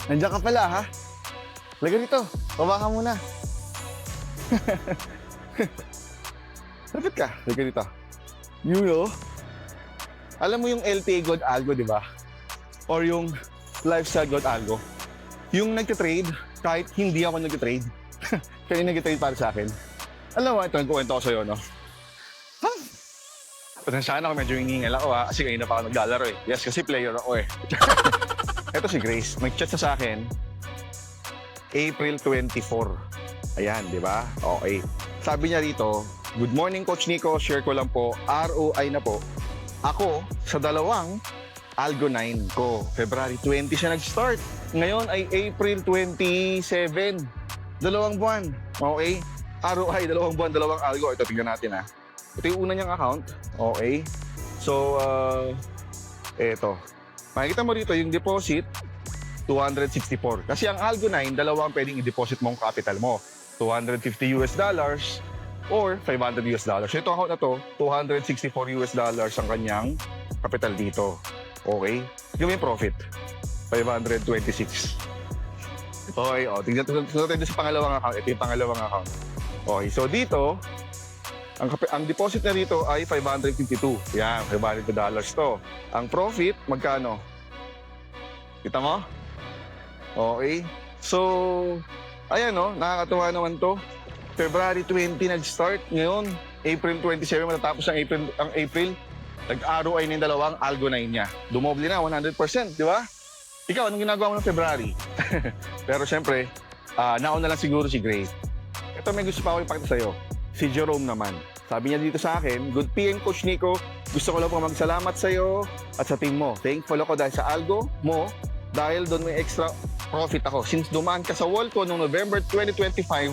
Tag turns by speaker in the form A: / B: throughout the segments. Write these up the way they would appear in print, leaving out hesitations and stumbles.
A: Nandiyan ka pala, ha? Laga rito. Baba ka muna. Lapit ka. Laga rito. You know, alam mo yung LTA God Algo, di ba? Or yung Lifestyle God Algo. Yung nagtitrade, kahit hindi ako nagtitrade. Kaya yung nagtitrade para sa akin. Alam mo, ito, nagkukwento ko sa'yo, no? Ha? Pasensyahan ako, medyo hiningal ako, ha? Kasi kanina pa ako naglalaro, eh. Yes, kasi player ako, eh. Ito si Grace, nag-chat sa akin April 24. Ayan, di ba? Okay. Sabi niya rito, "Good morning, Coach Nico. Share ko lang po, ROI na po. Ako, sa dalawang Algo 9 ko. February 20 siya nag-start. Ngayon ay April 27. 2 buwan. Okay? ROI, 2 buwan, 2 Algo. Ito, tingnan natin, ha. Ito yung una niyang account. Okay? So, eto. Makikita mo rito yung deposit, 264. Kasi ang Algo 9, dalawang pwedeng i-deposit mong capital mo. $250 or $500. So ito account na to, $264 ang kanyang capital dito. Okay? Yung yung profit, 526. Okay, o. Tingnan natin sa pangalawang account. Ito yung pangalawang account. Okay, so dito, ang deposit na dito ay 552. Yan, $500 to. Ang profit, magkano? Kita mo? Okay. So, ayan, no? Nakakatuwa naman to. February 20 nag-start. Ngayon, April 27 matatapos ang April. Nag-ROI na yung dalawang Algo 9 niya. Dumoble na, 100%, di ba? Ikaw, anong ginagawa mo ng February? Pero syempre, nauna lang siguro si Grace. Ito may gusto pa ako ipakita sa'yo. Si Jerome naman. Sabi niya dito sa akin, "Good PM, Coach Nico. Gusto ko lang po magsalamat sa'yo at sa team mo. Thankful ako dahil sa Algo mo, dahil doon may extra profit ako. Since dumaan ka sa wall ko noong November 2025,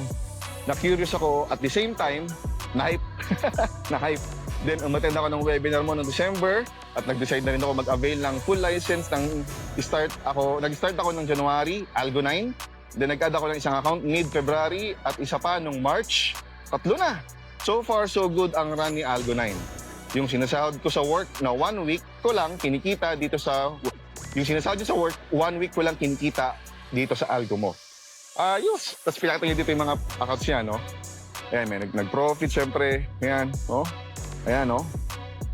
A: na-curious ako at the same time, na-hype. Na-hype. Then, umattend ako ng webinar mo noong December at nag-decide na rin ako mag-avail ng full license nag-start ako ng January, Algo 9. Then, nag-add ako ng isang account mid-February at isa pa nung March. 3 na. So far, so good ang run ni Algo 9. Yung sinasahod ko sa work na 1 week ko lang kinikita dito sa... Yung sinasahod ko sa work, 1 week ko lang kinikita dito sa Algo mo. Ayos. Tapos pinakita niya dito yung mga accounts niya, no? Ayan, may nag-profit, syempre. Ayan, no? Ayan, no?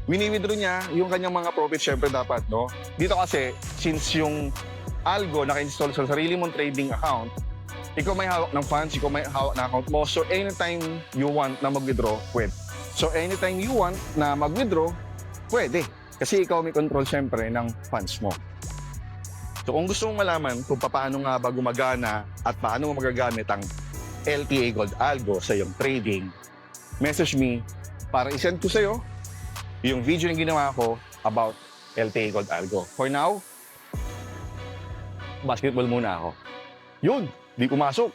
A: Wini-withdraw niya yung kanyang mga profit, syempre dapat, no? Dito kasi, since yung Algo naka-install sa sarili mong trading account, ikaw may hawak ng funds, ikaw may hawak ng account mo. So, anytime you want na mag-withdraw, pwede. So, anytime you want na mag-withdraw, pwede. Kasi ikaw may control, syempre, ng funds mo. So, kung gusto mong malaman kung paano nga ba gumagana at paano mo magagamit ang LTA Gold Algo sa iyong trading, message me para isend ko sa'yo yung video na ginawa ko about LTA Gold Algo. For now, basketball muna ako. Yun! Di pumasok.